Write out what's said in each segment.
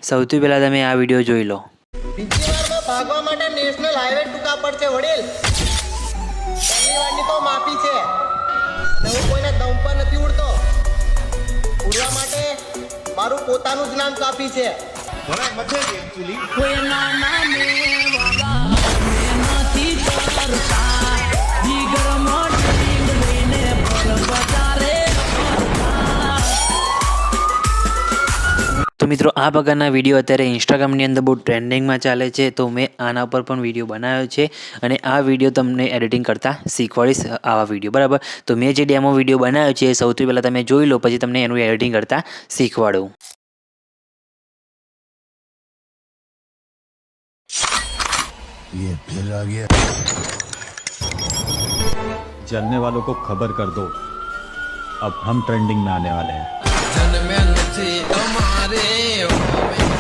સૌથી પહેલાં તમે આ વિડીયો જોઈ લો। બીજી વારમાં ભાગવા માટે નેશનલ હાઈવે ટૂંકા પડશે વડીલ। પહેલી વારની તો માફી છે અને હું કોઈને દમ પર નથી ઉડતો। ઉડવા માટે મારું પોતાનું જ નામ કાફી છે। ઘણા મથે છે એકચ્યુઅલી કોઈના નામે વાલા નથી કરતા જીગરમાં ડ્રીમ લઈને બજારે તો મિત્રો આ પ્રકારના વિડીયો અત્યારે ઇન્સ્ટાગ્રામની અંદર બહુ ટ્રેન્ડિંગમાં ચાલે છે। તો મેં આના પર પણ વિડીયો બનાવ્યો છે અને આ વિડીયો તમને એડિટિંગ કરતાં શીખવાડીશ આવા વિડીયો બરાબર। તો મેં જે ડેમો વિડીયો બનાવ્યો છે એ સૌથી પહેલાં તમે જોઈ લો, પછી તમને એનું એડિટિંગ કરતાં શીખવાડું। ये फिर आ गया। जलने वालों को खबर कर दो, अब हम ट्रेंडिंग में आने वाले हैं। જન્મે નથી અમારે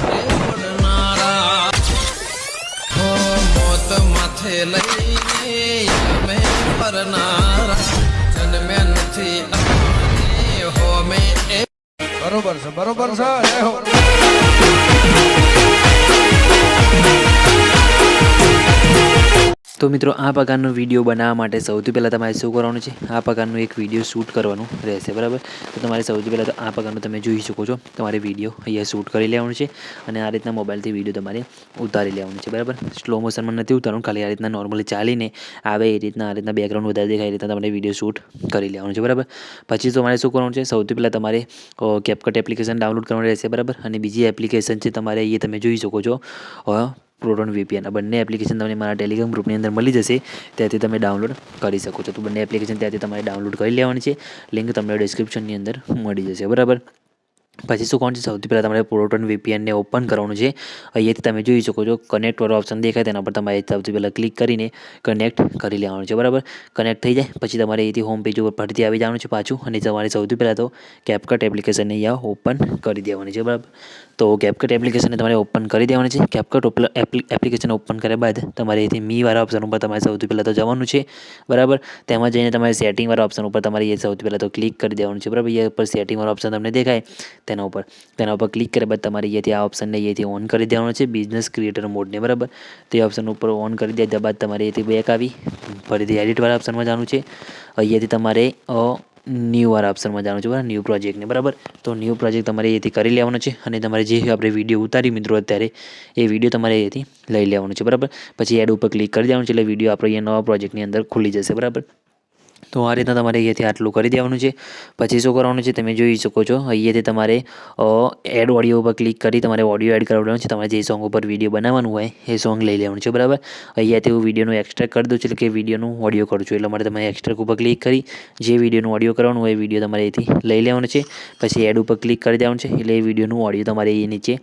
પડનારા હો મોત માથે લઈને અમે પરનારા જન્મે નથી અમારે હો મે બરોબર છે જય હો। તો મિત્રો આ પ્રકારનો વિડીયો બનાવવા માટે સૌથી પહેલાં તમારે શું કરવાનું છે, આ પ્રકારનું એક વિડીયો શૂટ કરવાનું રહેશે બરાબર। તો તમારે સૌથી પહેલાં તો આ પ્રકારનું તમે જોઈ શકો છો, તમારે વિડીયો અહીંયા શૂટ કરી લેવાનું છે અને આ રીતના મોબાઈલથી વિડીયો તમારે ઉતારી લેવાનું છે બરાબર। સ્લો મોશનમાં નથી ઉતારવાનું, ખાલી આ રીતના નોર્મલી ચાલીને આવે એ રીતના આ રીતના બેકગ્રાઉન્ડ વધારે દેખાય એ રીતના તમારે વિડીયો શૂટ કરી લેવાનું છે બરાબર। પછી તમારે શું કરવાનું છે, સૌથી પહેલાં તમારે કેપકટ એપ્લિકેશન ડાઉનલોડ કરવાનું રહેશે બરાબર। અને બીજી એપ્લિકેશન છે તમારે એ તમે જોઈ શકો છો પ્રોટોન VPN। આ બંને એપ્લિકેશન તમને મારા ટેલિગ્રામ ગ્રુપની અંદર મળી જશે, ત્યાંથી તમે ડાઉનલોડ કરી શકો છો। તો બંને એપ્લિકેશન ત્યાંથી તમારે ડાઉનલોડ કરી લેવાની છે, લિંક તમને ડિસ્ક્રિપ્શનની અંદર મળી જશે બરાબર। પછી શું કરવાનું છે, સૌથી પહેલાં તમારે પ્રોટોન VPNને ઓપન કરવાનું છે। અહીંયાથી તમે જોઈ શકો છો કનેક્ટ વાળો ઓપ્શન દેખાય, તેના પર તમારે સૌથી પહેલાં ક્લિક કરીને કનેક્ટ કરી લેવાનું છે બરાબર। કનેક્ટ થઈ જાય પછી તમારે અહીંથી હોમ પેજ ઉપર ફરીથી આવી જવાનું છે પાછું, અને તમારે સૌથી પહેલાં તો કેપકટ એપ્લિકેશનને અહીંયા ઓપન કરી દેવાની છે બરાબર। તો કેપકટ એપ્લિકેશનને તમારે ઓપન કરી દેવાની છે। કેપકટ એપ્લિકેશન ઓપન કર્યા બાદ તમારે અહીંથી મીવાળા ઓપ્શન ઉપર તમારે સૌથી પહેલાં તો જવાનું છે બરાબર। તેમાં જઈને તમારે સેટિંગવાળા ઓપ્શન ઉપર તમારે એ સૌથી પહેલાં તો ક્લિક કરી દેવાનું છે બરાબર। એ ઉપર સેટિંગવાળો ઓપ્શન તમને દેખાય તેના ઉપર ક્લિક કર્યા બાદ તમારે અહીંયાથી આ ઓપ્શનને અહીંયાથી ઓન કરી દેવાનો છે, બિઝનેસ ક્રિએટર મોડને બરાબર। તે ઓપ્શન ઉપર ઓન કરી દીધા બાદ તમારે અહીંયાથી બેક આવી ફરીથી એડિટવાળા ઓપ્શનમાં જવાનું છે। અહીંયાથી તમારે ન્યૂ વાળા ઓપ્શનમાં જવાનું છે બરાબર, ન્યૂ પ્રોજેક્ટને બરાબર। તો ન્યૂ પ્રોજેક્ટ તમારે અહીંયાથી કરી લેવાનો છે અને તમારે જે આપણે વિડીયો ઉતારી મિત્રો અત્યારે એ વિડીયો તમારે અહીંયાથી લઈ લેવાનું છે બરાબર। પછી એડ ઉપર ક્લિક કરી દેવાનું છે એટલે વિડીયો આપણે અહીંયા નવા પ્રોજેક્ટની અંદર ખુલી જશે બરાબર। તો આ રીતના તમારે અહીંયાથી આટલું કરી દેવાનું છે। પછી શું કરવાનું છે તમે જોઈ શકો છો, અહીંયાથી તમારે એડ ઓડિયો ઉપર ક્લિક કરી તમારે ઓડિયો એડ કરવાનું છે। તમારે જે સોંગ ઉપર વિડીયો બનાવવાનું હોય એ સોંગ લઈ લેવાનું છે બરાબર। અહીંયાથી હું વિડીયોનું એક્સટ્રેક્ટ કરી દઉં છું, એટલે કે વિડીયોનું ઓડિયો કરું છું, એટલે માટે તમારે એક્સટ્રેક્ટ ઉપર ક્લિક કરી જે વિડીયોનું ઓડિયો કરવાનું હોય એ વિડીયો તમારે અહીંથી લઈ લેવાનું છે। પછી એડ ઉપર ક્લિક કરી દેવાનું છે એટલે એ વિડીયોનું ઓડિયો તમારે એ નીચે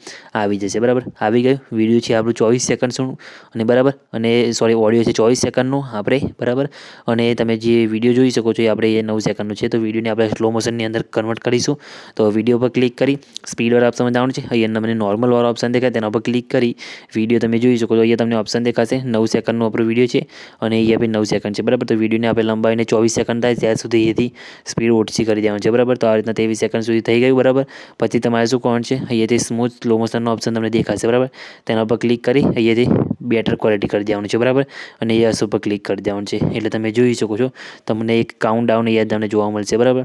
આવી જશે બરાબર। આવી ગયું વિડીયો છે આપણું 24 સેકન્ડનું અને બરાબર, અને સોરી ઓડિયો છે 24 સેકન્ડનું આપણે બરાબર। અને તમે જે વિડીયો જોઈ શકો છો એ આપણે એ 9 સેકન્ડનું છે, તો વિડીયોને આપણે સ્લો મોશનની અંદર કન્વર્ટ કરીશું। તો વિડીયો પર ક્લિક કરી સ્પીડવાળા ઓપ્શનમાં જવાનું છે, અહીંયા તમને નોર્મલ વાળો ઓપ્શન દેખાય તેના પર ક્લિક કરી વિડીયો તમે જોઈ શકો છો, અહીંયા તમને ઓપ્શન દેખાશે 9 સેકન્ડનો આપણો વિડીયો છે અને અહીંયા બી 9 સેકન્ડ છે બરાબર। તો વિડીયોને આપણે લંબાવીને 24 સેકન્ડ થાય ત્યાં સુધી અહીંયાથી સ્પીડ ઓછી કરી દેવાનું છે બરાબર। તો આ રીતના 23 સેકન્ડ સુધી થઈ ગયું બરાબર। પછી તમારે શું કરવાનું છે, અહીંયાથી સ્મૂથ સ્લો મોશનનો ઓપ્શન તમને દેખાશે બરાબર, તેના પર ક્લિક કરી અહીંયાથી બેટર ક્વોલિટી કરી દેવાનું છે બરાબર। અને એ ઉપર ક્લિક કરી દેવાનું છે એટલે તમે જોઈ શકો છો તમને એક કાઉન્ટ ડાઉન અહીંયા તમને જોવા મળશે બરાબર।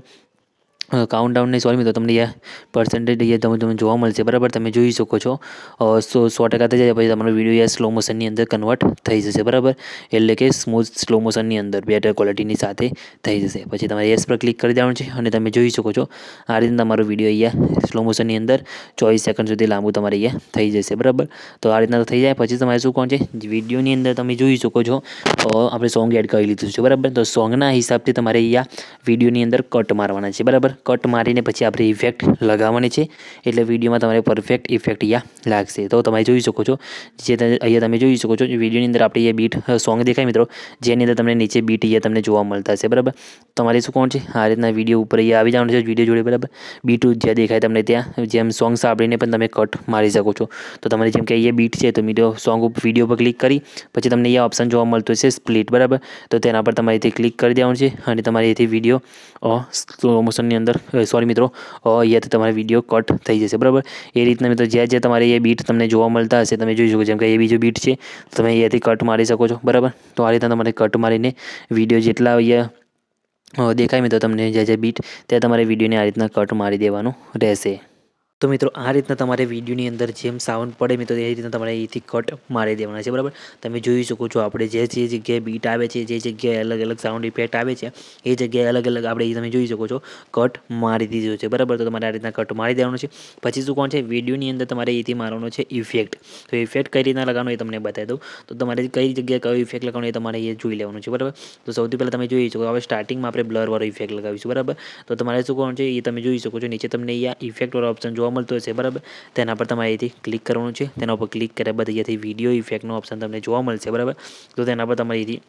કાઉન્ટડાઉન નહીં સોરી મિત્રો, તમને અહીંયા પર્સન્ટેજ અહીંયા તમને જોવા મળશે બરાબર। તમે જોઈ શકો છો 100% થઈ જાય પછી તમારો વિડીયો સ્લો મોશનની અંદર કન્વર્ટ થઈ જશે બરાબર, એટલે કે સ્મૂથ સ્લો મોશનની અંદર બેટર ક્વોલિટીની સાથે થઈ જશે। પછી તમારે યસ પર ક્લિક કરી દેવાનું છે અને તમે જોઈ શકો છો આ રીતે તમારો વિડીયો અહીંયા સ્લો મોશનની અંદર 24 સેકન્ડ સુધી લાંબુ તમારે અહીંયા થઈ જશે બરાબર। તો આ રીતના થઈ જાય પછી તમારે શું કરવાનું છે, વિડીયોની અંદર તમે જોઈ શકો છો આપણે સોંગ એડ કરી લીધું છે બરાબર। તો સોંગના હિસાબથી તમારે અહીંયા વિડીયોની અંદર કટ મારવાના છે બરાબર। કટ મારીને પછી આપણે ઇફેક્ટ લગાવવાની છે એટલે વિડીયોમાં તમારે પરફેક્ટ ઇફેક્ટ અહીંયા લાગશે। તો તમે જોઈ શકો છો જે અહીંયા તમે જોઈ શકો છો વિડીયોની અંદર આપણે અહીંયા બીટ સોંગ દેખાય મિત્રો, જેની અંદર તમને નીચે બીટ અહીંયા તમને જોવા મળતા હશે બરાબર। તમારે શું કોણ છે આ રીતના વિડીયો ઉપર અહીંયા આવી જવાનું છે વિડીયો જોડે બરાબર। બીટ જ્યાં દેખાય તમને ત્યાં જેમ સોંગ સાંભળીને પણ તમે કટ મારી શકો છો। તો તમારે જેમ કે અહીંયા બીટ છે તો સોંગ ઉપર વિડીયો પર ક્લિક કરી પછી તમને અહીંયા ઓપ્શન જોવા મળતું હશે સ્પ્લિટ બરાબર। તો તેના પર તમારે અહીંથી ક્લિક કરી દેવાનું છે અને તમારે અહીંથી વિડીયો સ્લો મોશનની અંદર અંદર સોરી મિત્રો અહીંયાથી તમારે વિડીયો કટ થઈ જશે બરાબર. એ રીતના મિત્રો જ્યાં તમારે એ બીટ તમને જોવા મળતા હશે તમે જોઈ શકો, જેમ કે એ બીજો બીટ છે તમે અહીંયાથી કટ મારી શકો છો બરાબર. તો આ રીતના તમારે કટ મારીને વિડીયો જેટલા અહીંયા દેખાય મિત્રો તમને જ્યાં બીટ ત્યાં તમારે વિડીયોને આ રીતના કટ મારી દેવાનું રહેશે. તો મિત્રો આ રીતના તમારે વિડીયોની અંદર જેમ સાઉન્ડ પડે મિત્રો એ રીતના તમારે અહીંથી કટ મારી દેવાના છે બરાબર. તમે જોઈ શકો છો આપણે જે જગ્યાએ બીટ આવે છે, જે જગ્યાએ અલગ અલગ સાઉન્ડ ઇફેક્ટ આવે છે એ જગ્યાએ અલગ અલગ આપણે તમે જોઈ શકો છો કટ મારી દીધો છે બરાબર. તો તમારે આ રીતના કટ મારી દેવાનું છે. પછી શું કોણ છે વિડીયોની અંદર તમારે અહીંથી મારવાનો છે ઇફેક્ટ. તો ઇફેક્ટ કઈ રીતના લગાવવાનો એ તમને બતાવી દઉં. તો તમારે કઈ જગ્યાએ કયો ઇફેક્ટ લગાવવાનો એ તમારે એ જોઈ લેવાનું છે બરાબર. તો સૌથી પહેલાં તમે જોઈ શકો હવે સ્ટાર્ટિંગમાં આપણે બ્લરવાળો ઇફેક્ટ લગાવીશું બરાબર. તો તમારે શું કરવાનું છે એ તમે જોઈ શકો છો નીચે તમને અહીંયા ઇફેક્ટવાળો ઓપ્શન જોવા મળતો હશે બરાબર. તેના પર તમારે અહીંથી ક્લિક કરવાનું છે. તેના ઉપર ક્લિક કર્યા બાદ અહીંયાથી વિડીયો ઇફેક્ટનો ઓપ્શન તમને જોવા મળશે બરાબર. તો તેના પર તમારે અહીંથી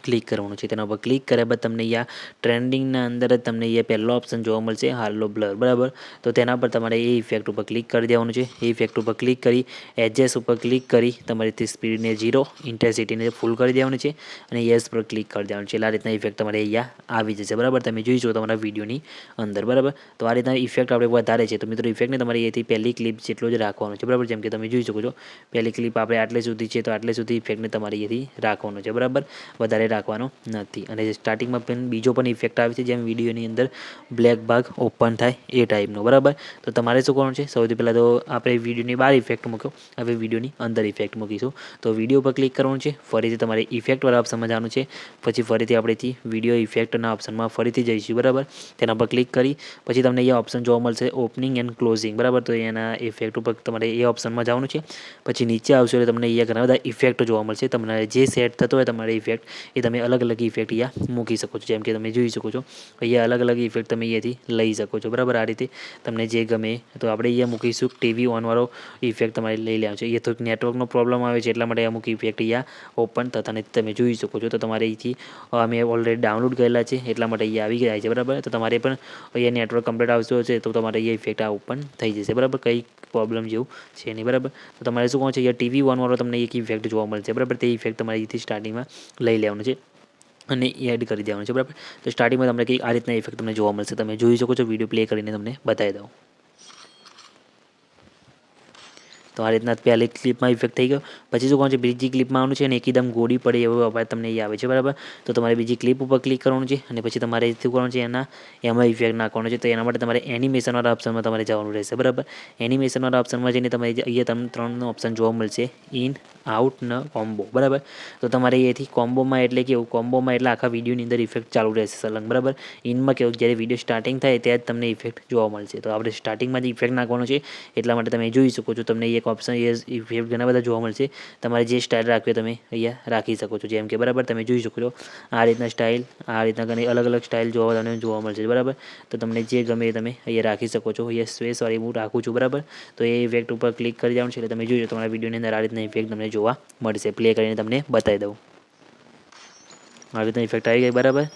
ક્લિક કરવાનું છે. તેના ઉપર ક્લિક કર્યા બાદ તમને અહીંયા ટ્રેન્ડિંગના અંદર જ તમને અહીંયા પહેલો ઓપ્શન જોવા મળશે હાલો બ્લર બરાબર. તો તેના પર તમારે એ ઇફેક્ટ ઉપર ક્લિક કરી દેવાનું છે. એ ઇફેક્ટ ઉપર ક્લિક કરી એડજસ્ટ ઉપર ક્લિક કરી તમારે સ્પીડને 0 ઇન્ટેન્સિટીને ફૂલ કરી દેવાનું છે અને યસ પર ક્લિક કરી દેવાનું છે. એટલે આ રીતના ઇફેક્ટ તમારે અહીંયા આવી જશે બરાબર. તમે જોઈ શકો તમારા વિડીયોની અંદર બરાબર. તો આ રીતના ઇફેક્ટ આપણે વધારે છે તો મિત્રો ઇફેક્ટને તમારે અહીંથી પહેલી ક્લિપ જેટલો જ રાખવાનો છે બરાબર. જેમ કે તમે જોઈ શકો છો પહેલી ક્લિપ આપણે આટલે સુધી છે તો આટલે સુધી ઇફેક્ટને તમારે અહીંથી રાખવાનો છે બરાબર. વધારે રાખવાનો નથી. અને સ્ટાર્ટિંગમાં પણ બીજો પણ ઇફેક્ટ આવે છે જેમ વિડીયોની અંદર બ્લેક ભાગ ઓપન થાય એ ટાઈપનો બરાબર. તો તમારે શું કરવાનું છે સૌથી પહેલાં તો આપણે વિડીયોની બહાર ઇફેક્ટ મૂક્યો, હવે વિડીયોની અંદર ઇફેક્ટ મૂકીશું. તો વિડીયો પર ક્લિક કરવાનું છે. ફરીથી તમારે ઇફેક્ટવાળા ઓપ્શનમાં જવાનું છે. પછી ફરીથી આપણેથી વિડીયો ઇફેક્ટના ઓપ્શનમાં ફરીથી જઈશું બરાબર. તેના પર ક્લિક કરી પછી તમને અહીંયા ઓપ્શન જોવા મળશે ઓપનિંગ એન્ડ ક્લોઝિંગ બરાબર. તો એના ઇફેક્ટ ઉપર તમારે એ ઓપ્શનમાં જવાનું છે. પછી નીચે આવશો એટલે તમને અહીંયા ઘણા બધા ઇફેક્ટ જોવા મળશે. તમને જે સેટ થતો હોય તમારે ઇફેક્ટ એ તમે અલગ અલગ ઇફેક્ટ અહીંયા મૂકી શકો છો. જેમ કે તમે જોઈ શકો છો અહીંયા અલગ અલગ ઇફેક્ટ તમે અહીંયાથી લઈ શકો છો બરાબર. આ રીતે તમને જે ગમે તો આપણે અહીંયા મૂકીશું ટીવી ઓનવાળો ઇફેક્ટ તમારે લઈ લેવાનો છે. એ તો નેટવર્કનો પ્રોબ્લેમ આવે છે એટલા માટે અમુક ઇફેક્ટ અહીંયા ઓપન થતા નથી તમે જોઈ શકો છો. તો તમારે અહીંથી અમે ઓલરેડી ડાઉનલોડ કરેલા છે એટલા માટે અહીંયા આવી ગયા છે બરાબર. તો તમારે પણ અહીંયા નેટવર્ક કમ્પ્લીટ આવતું હશે તો તમારે અહીંયા ઇફેક્ટ આ ઓપન થઈ જશે બરાબર. કંઈ પ્રોબ્લેમ જેવું છે નહીં બરાબર. તો તમારે શું કહો છે અહીંયા ટીવી ઓનવાળો તમને એક ઇફેક્ટ જોવા મળશે બરાબર. તે ઇફેક્ટ તમારે અહીંથી સ્ટાર્ટિંગમાં લઈ લેવાનું છે અને એડ કરી દેવાનું છે બરાબર. તો સ્ટાર્ટિંગમાં તમને કંઈક આ રીતના ઇફેક્ટ તમને જોવા મળશે. તમે જોઈ શકો છો વિડીયો પ્લે કરીને તમને બતાવી દઉં. તો આ રીતના પહેલી ક્લિપમાં ઇફેક્ટ થઈ ગયો. પછી શું કહું છે બીજી ક્લિપમાં આવવાનું છે અને એકદમ ગોળી પડે એવો અવાજ તમને એ આવે છે બરાબર. તો તમારે બીજી ક્લિપ ઉપર ક્લિક કરવાનું છે અને પછી તમારે શું કરવાનું છે એમાં ઇફેક્ટ નાખવાનો છે. તો એના માટે તમારે એનિમેશનવાળા ઓપ્શનમાં તમારે જવાનું રહેશે બરાબર. એનિમેશનવાળા ઓપ્શનમાં જઈને તમારે અહીંયા તમને 3 ઓપ્શન જોવા મળશે ઇન આઉટ ન કોમ્બો બરાબર. તો તમારે અહીંયાથી કોમ્બોમાં એટલે કેવું કોમ્બોમાં એટલે આખા વિડીયોની અંદર ઇફેક્ટ ચાલુ રહેશે સલંગ બરાબર. ઇનમાં કેવું જ્યારે વિડીયો સ્ટાર્ટિંગ થાય ત્યાં જ તમને ઇફેક્ટ જોવા મળશે. તો આપણે સ્ટાર્ટિંગમાં જ ઇફેક્ટ નાખવાનો છે એટલા માટે તમે જોઈ શકો છો તમને એક ઓપ્શન એ ઇફેક્ટ ઘણા બધા જોવા મળશે. તમારે જે સ્ટાઇલ રાખવી તમે અહીંયા રાખી શકો છો. જેમ કે બરાબર તમે જોઈ શકો છો આ રીતના સ્ટાઇલ આ રીતના ઘણી અલગ અલગ સ્ટાઇલ તમને જોવા મળશે બરાબર. તો તમને જે ગમે એ તમે અહીંયા રાખી શકો છો. અહીંયા સોરી હું રાખું છું બરાબર. તો એ ઇફેક્ટ ઉપર ક્લિક કરી જવાનું છે એટલે તમે જોઈ તમારા વિડીયોની અંદર આ રીતના ઇફેક્ટ તમને જોવા મળશે. પ્લે કરીને તમને બતાવી દઉં. આ રીતના ઇફેક્ટ આવી ગઈ બરાબર.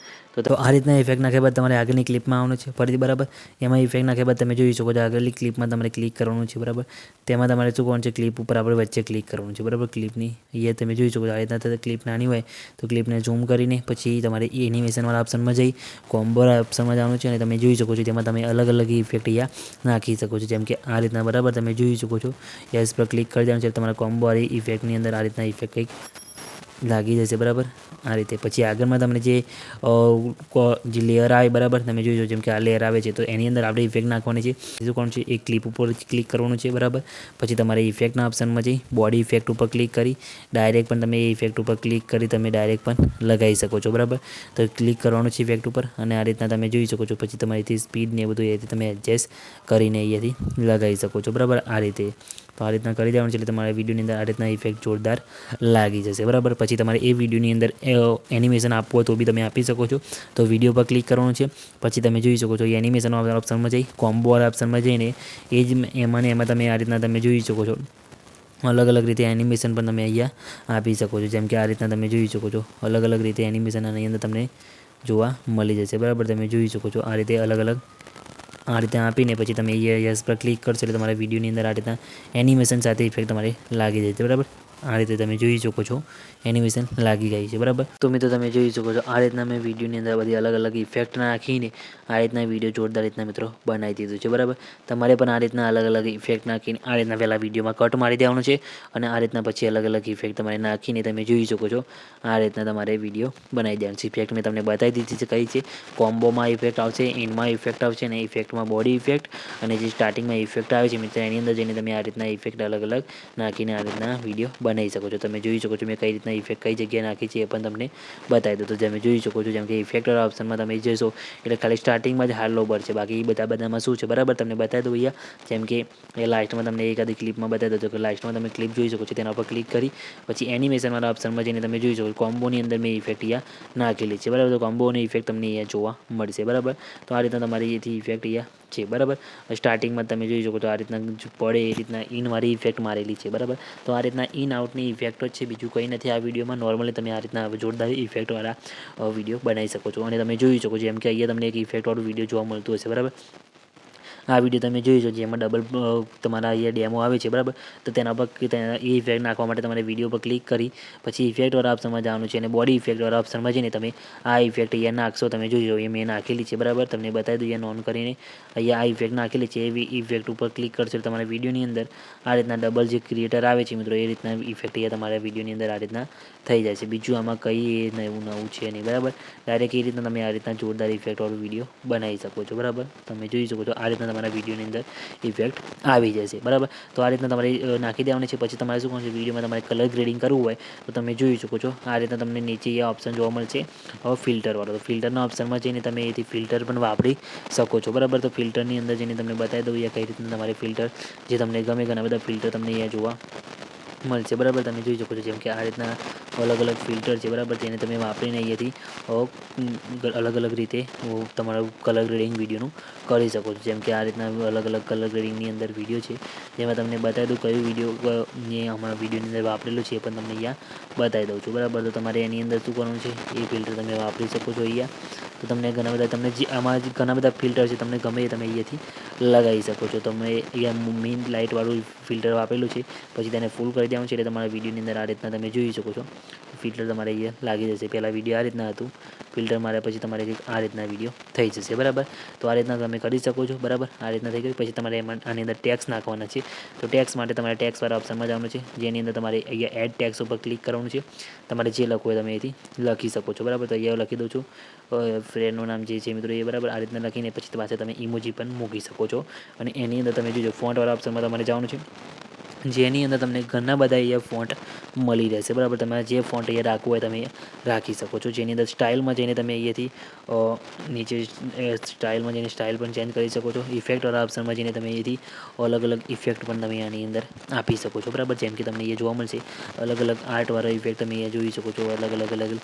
તો આ રીતના ઇફેક્ટ નાખ્યા બાદ તમારે આગળની ક્લિપમાં આવવાનું છે ફરીથી બરાબર. એમાં ઇફેક્ટ નાખ્યા બાદ તમે જોઈ શકો છો આગળની ક્લિપમાં તમારે ક્લિક કરવાનું છે બરાબર. તેમાં તમારે શું કરવાનું છે ક્લિપ ઉપર આપણે વચ્ચે ક્લિક કરવાનું છે બરાબર. ક્લિપની અહીંયા તમે જોઈ શકો છો આ રીતના ક્લિપ નાની હોય તો ક્લિપને ઝૂમ કરીને પછી તમારે એનિમેશનવાળા ઓપ્શનમાં જઈ કોમ્બો ઓપ્શનમાં જવાનું છે અને તમે જોઈ શકો છો તેમાં તમે અલગ અલગ ઇફેક્ટ અહીંયા નાખી શકો છો. જેમ કે આ રીતના બરાબર તમે જોઈ શકો છો યસ પર ક્લિક કરી દેવાનું છે. તમારા કોમ્બો વાળી ઇફેક્ટની અંદર આ રીતના ઇફેક્ટ કંઈક લાગી જશે બરાબર. આ રીતે પછી આગળમાં તમને જે લેયર આવે બરાબર તમે જોઈ શકો જેમ કે આ લેયર આવે છે તો એની અંદર આપણે ઇફેક્ટ નાખવાની છે. શું કોણ છે એ ક્લિપ ઉપર ક્લિક કરવાનું છે બરાબર. પછી તમારે ઇફેક્ટના ઓપ્શનમાં જઈ બોડી ઇફેક્ટ ઉપર ક્લિક કરી ડાયરેક્ટ પણ તમે એ ઇફેક્ટ ઉપર ક્લિક કરી તમે ડાયરેક્ટ પણ લગાવી શકો છો બરાબર. તો ક્લિક કરવાનું છે ઇફેક્ટ ઉપર અને આ રીતના તમે જોઈ શકો છો. પછી તમારીથી સ્પીડ ને એ બધું અહીંયાથી તમે એડજસ્ટ કરીને અહીંયાથી લગાવી શકો છો બરાબર. આ રીતે તો આ રીતના કરી દેવાનું છે એટલે તમારા વિડીયોની અંદર આ રીતના ઇફેક્ટ જોરદાર લાગી જશે બરાબર. પછી તમારે એ વિડીયોની અંદર એનિમેશન આપવું હોય તો બી તમે આપી શકો છો. તો વિડીયો પર ક્લિક કરવાનું છે. પછી તમે જોઈ શકો છો એ એનિમેશન ઓપ્શનમાં જઈ કોમ્બો વાળા ઓપ્શનમાં જઈને એ જ એમાં ને એમાં તમે આ રીતના તમે જોઈ શકો છો અલગ અલગ રીતે એનિમેશન પણ તમે અહીંયા આપી શકો છો. જેમ કે આ રીતના તમે જોઈ શકો છો અલગ અલગ રીતે એનિમેશન આની અંદર તમને જોવા મળી જશે બરાબર. તમે જોઈ શકો છો આ રીતે અલગ અલગ આ રીતે આપીને પછી તમે યસ પર ક્લિક કરશો એટલે તમારા વિડીયોની અંદર આ રીતના એનિમેશન સાથે ઇફેક્ટ તમારે લાગી જશે બરાબર. આ રીતે તમે જોઈ શકો છો એનિમેશન લાગી ગઈ છે, બરાબર. તો મિત્રો તમે જોઈ શકો છો આ રીતના મેં વિડીયોની અંદર બધી અલગ અલગ ઇફેક્ટ નાખીને આ રીતના વિડીયો જોરદાર રીતના મિત્રો બનાવી દીધું છે, બરાબર. તમારે પણ આ રીતના અલગ અલગ ઇફેક્ટ નાખીને આ રીતના પહેલાં વિડીયોમાં કટ મારી દેવાનું છે અને આ રીતના પછી અલગ અલગ ઇફેક્ટ તમારે નાખીને તમે જોઈ શકો છો આ રીતના તમારે વિડીયો બનાવી દેવાનું છે. ઇફેક્ટ મેં તમને બતાવી દીધી છે કઈ છે. કોમ્બોમાં ઇફેક્ટ આવશે, ઇનમાં ઇફેક્ટ આવશે અને ઇફેક્ટમાં બોડી ઇફેક્ટ અને જે સ્ટાર્ટિંગમાં ઇફેક્ટ આવે છે મિત્રો એની અંદર જઈને તમે આ રીતના ઇફેક્ટ અલગ અલગ નાખીને આ રીતના વિડીયો બનાવી શકો છો. તમે જોઈ શકો છો મેં કઈ રીતના ઇફેક્ટ કઈ જગ્યાએ નાખી છે એ પણ તમને બતાવી દો. તો તમે જોઈ શકો છો જેમ કે ઇફેક્ટવાળા ઓપ્શનમાં તમે જશો એટલે ખાલી સ્ટાર્ટિંગમાં જ હાલો પડશે, બાકી બધામાં શું છે બરાબર તમને બતાવી દઉં અહીંયા. જેમ કે એ લાસ્ટમાં તમને એકાદી ક્લિપમાં બતાવી દો કે લાસ્ટમાં તમે ક્લિપ જોઈ શકો છો, તેના પર ક્લિક કરી પછી એનિમેશનવાળા ઓપ્શનમાં જઈને તમે જોઈ શકો કોમ્બોની અંદર મેં ઇફેક્ટ અહીંયા નાખેલી છે, બરાબર. તો કોમ્બોની ઇફેક્ટ તમને અહીંયા જોવા મળશે, બરાબર. તો આ રીતના તમારી એથી ઇફેક્ટ અહીંયા છે, બરાબર. સ્ટાર્ટિંગમાં તમે જોઈ શકો તો આ રીતના પડે એ રીતના ઇનવાળી ઇફેક્ટ મારેલી છે, બરાબર. તો આ રીતના ઇન આઉટની ઇફેક્ટ જ છે, બીજું કંઈ નથી આ વિડીયોમાં. નોર્મલી તમે આ રીતના જોરદાર ઇફેક્ટવાળા વિડીયો બનાવી શકો છો. અને તમે જોઈ શકો છો જેમ કે અહીંયા તમને એક ઇફેક્ટવાળું વિડીયો જોવા મળતું હશે, બરાબર. આ વિડીયો તમે જોઈ શકો જેમાં ડબલ તમારા અહીંયા ડેમો આવે છે, બરાબર. તો તેના પર એ ઇફેક્ટ નાખવા માટે તમારે વિડીયો પર ક્લિક કરી પછી ઇફેક્ટવાળા ઓપ્શનમાં જવાનું છે અને બોડી ઇફેક્ટવાળા ઓપ્શનમાં જઈને તમે આ ઇફેક્ટ અહીંયા નાખશો. તમે જોઈ શકો એ મેં નાખેલી છે, બરાબર. તમને બતાવી દઉં અહીંયા ઓન કરીને અહીંયા આ ઇફેક્ટ નાખેલી છે. એવી ઇફેક્ટ ઉપર ક્લિક કરશો તમારા વિડીયોની અંદર આ રીતના ડબલ જે ક્રિએટર આવે છે મિત્રો એ રીતના ઇફેક્ટ અહીંયા તમારા વિડીયોની અંદર આ રીતના થઈ જાય છે. બીજું આમાં કંઈ નવું છે નહીં, બરાબર. ડાયરેક્ટ એ રીતના તમે આ રીતના જોરદાર ઇફેક્ટવાળું વિડીયો બનાવી શકો છો, બરાબર. તમે જોઈ શકો છો આ રીતના તમારા વિડીયોની અંદર ઇફેક્ટ આવી જશે, બરાબર. તો આ રીતના તમારે નાખી દેવાની છે. પછી તમારે શું કરવું છે વિડીયોમાં તમારે કલર ગ્રેડિંગ કરવું હોય તો તમે જોઈ શકો છો આ રીતના તમને નીચે એ ઓપ્શન જોવા મળશે હવે ફિલ્ટરવાળો. તો ફિલ્ટરના ઓપ્શનમાં જઈને તમે એથી ફિલ્ટર પણ વાપરી શકો છો, બરાબર. તો ફિલ્ટરની અંદર જઈને તમને બતાવી દઉં કઈ રીતના તમારે ફિલ્ટર જે તમને ગમે ઘણા બધા ફિલ્ટર તમને અહીંયા જોવા મળશે, બરાબર. તમે જોઈ શકો છો જેમ કે આ રીતના અલગ અલગ ફિલ્ટર છે, બરાબર. તેને તમે વાપરીને અહીંયાથી અલગ અલગ રીતે તમારું કલર ગ્રેડિંગ વિડીયોનું કરી શકો છો. જેમ કે આ રીતના અલગ અલગ કલર ગ્રેડિંગની અંદર વિડીયો છે જેમાં તમને બતાવી દઉં કયું વિડીયો મેં હમણાં વિડીયોની અંદર વાપરેલું છે એ પણ તમને અહીંયા બતાવી દઉં છું, બરાબર. તો તમારે એની અંદર શું કરવાનું છે એ ફિલ્ટર તમે વાપરી શકો છો અહીંયા. તો તમને ઘણા બધા તમને જે આમાં ઘણા બધા ફિલ્ટર છે તમને ગમે એ તમે અહીંયાથી લગાવી શકો છો. તમે અહીંયા મેઇન લાઇટવાળું ફિલ્ટર વાપરેલું છે પછી તેને ફૂલ કરી દેવાનું છે એટલે તમારા વિડીયોની અંદર આ રીતના તમે જોઈ શકો છો ફિલ્ટર તમારે અહીંયા લાગી જશે. પહેલાં વિડીયો આ રીતના હતું, ફિલ્ટર માર્યા પછી તમારે આ રીતના વિડીયો થઈ જશે, બરાબર. તો આ રીતના તમે કરી શકો છો, બરાબર. આ રીતના થઈ ગયું પછી તમારે એમાં આની અંદર ટેક્સ નાખવાના છે. તો ટેક્સ માટે તમારે ટેક્સવાળા ઓપ્શનમાં જવાનું છે જેની અંદર તમારે અહીંયા એડ ટેક્સ ઉપર ક્લિક કરવાનું છે. તમારે જે લખવું હોય તમે અહીંથી લખી શકો છો, બરાબર. તો અહીંયા લખી દઉં છું ફ્રેન્ડનું નામ જે છે મિત્રો એ, બરાબર. આ રીતના લખીને પછી પાછા તમે ઇમોજી પણ મૂકી શકો છો. અને એની અંદર તમે જોજો ફોન્ટવાળા ઓપ્શનમાં તમારે જવાનું છે જેની અંદર તમને ઘણા બધા અહીંયા ફોન્ટ મળી રહેશે, બરાબર. તમારે જે ફોન્ટ અહીંયા રાખવું હોય તમે રાખી શકો છો. જેની અંદર સ્ટાઇલમાં જઈને તમે અહીંયાથી નીચે સ્ટાઇલમાં જઈને સ્ટાઇલ પણ ચેન્જ કરી શકો છો. ઇફેક્ટવાળા ઓપ્શનમાં જઈને તમે અહીંયાથી અલગ અલગ ઇફેક્ટ પણ તમે આની અંદર આપી શકો છો, બરાબર. જેમ કે તમને અહીંયા જોવા મળશે અલગ અલગ આર્ટવાળા ઇફેક્ટ તમે અહીંયા જોઈ શકો છો. અલગ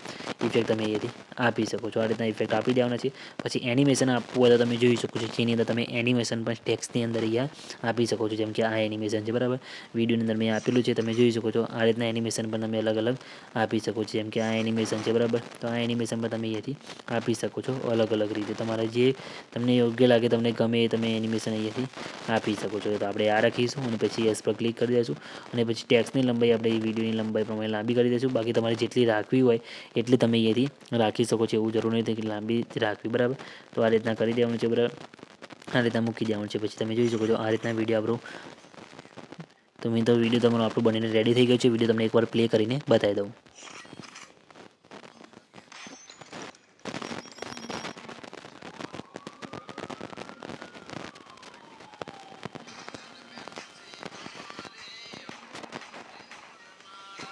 ઇફેક્ટ તમે અહીંયાથી આપી શકો છો. આ રીતના ઇફેક્ટ આપી દેવાના છે. પછી એનિમેશન આપવું હોય તો તમે જોઈ શકો છો જેની અંદર તમે એનિમેશન પણ ટેક્સની અંદર અહીંયા આપી શકો છો. જેમ કે આ એનિમેશન છે, બરાબર. વિડીયોની અંદર મેં આપેલું છે તમે જોઈ શકો છો. આ રીતના એનિમેશન પણ તમે અલગ અલગ આપી શકો છો. જેમ કે આ એનિમેશન છે, બરાબર. તો આ એનિમેશન પણ તમે અહીંયાથી આપી શકો છો અલગ અલગ રીતે. તમારે જે તમને યોગ્ય લાગે તમને ગમે એ તમે એનિમેશન અહીંયાથી આપી શકો છો. તો આપણે આ રાખીશું અને પછી એસ પર ક્લિક કરી દઈશું અને પછી ટેક્સની લંબાઈ આપણે એ વિડીયોની લંબાઈ પ્રમાણે લાંબી કરી દઈશું. બાકી તમારે જેટલી રાખવી હોય એટલી તમે અહીંયાથી રાખી શકો છો. એવું જરૂર નથી કે લાંબી રાખવી, બરાબર. તો આ રીતના કરી દેવાનું છે, બરાબર. આ રીતના મૂકી દેવાનું છે. પછી તમે જોઈ શકો છો આ રીતના વિડીયો આપણું તો મિત્રો વિડીયો તમારું આપણું બનીને રેડી થઈ ગયું છે. વિડીયો તમને એકવાર પ્લે કરીને બતાવી દઉં.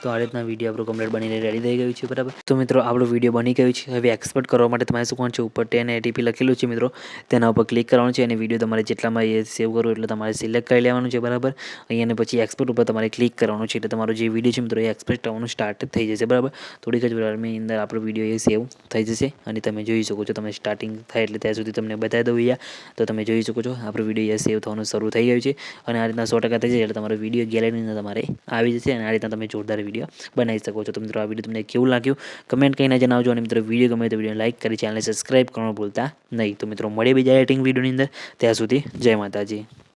તો આ રીતના વિડીયો આપણું કમ્પ્લીટ બનીને રેડી થઈ ગયું છે, બરાબર. તો મિત્રો આપણો વિડીયો બની ગયું છે. હવે એક્સપોર્ટ કરવા માટે તમારે શું કરવાનું છે ઉપર 1080p લખેલું છે મિત્રો તેના ઉપર ક્લિક કરવાનું છે અને વિડીયો તમારે જેટલામાં એ સેવ કરવો એટલે તમારે સિલેક્ટ કરી લેવાનું છે, બરાબર. અહીંયા પછી એક્સપોર્ટ ઉપર તમારે ક્લિક કરવાનું છે એટલે તમારો જે વિડીયો છે મિત્રો એ એક્સપોર્ટ થવાનું સ્ટાર્ટ થઈ જશે, બરાબર. થોડીક જ વારની અંદર આપણો વિડીયો એ સેવ થઈ જશે અને તમે જોઈ શકો છો. તમે સ્ટાર્ટિંગ થાય એટલે ત્યાં સુધી તમને બતાવી દઉં અહીંયા. તો તમે જોઈ શકો છો આપણો વિડીયો એ સેવ થવાનું શરૂ થઈ ગયું છે અને આ રીતના 100% થઈ જાય એટલે તમારો વિડીયો ગેલેરીની અંદર તમારે આવી જશે અને આ રીતના તમે જોરદાર વિડીયો બનાવી શકો છો. તો મિત્રો આ વિડીયો તમને કેવું લાગ્યું કમેન્ટ કરીને જણાવજો અને મિત્રો વિડીયો ગમે તો વિડીયો લાઈક કરી ચેનલને સબસ્ક્રાઈબ કરવાનું ભૂલતા નહીં. તો મિત્રો મળીએ બીજા એડિટિંગ વિડીયોની અંદર. ત્યાં સુધી જય માતાજી.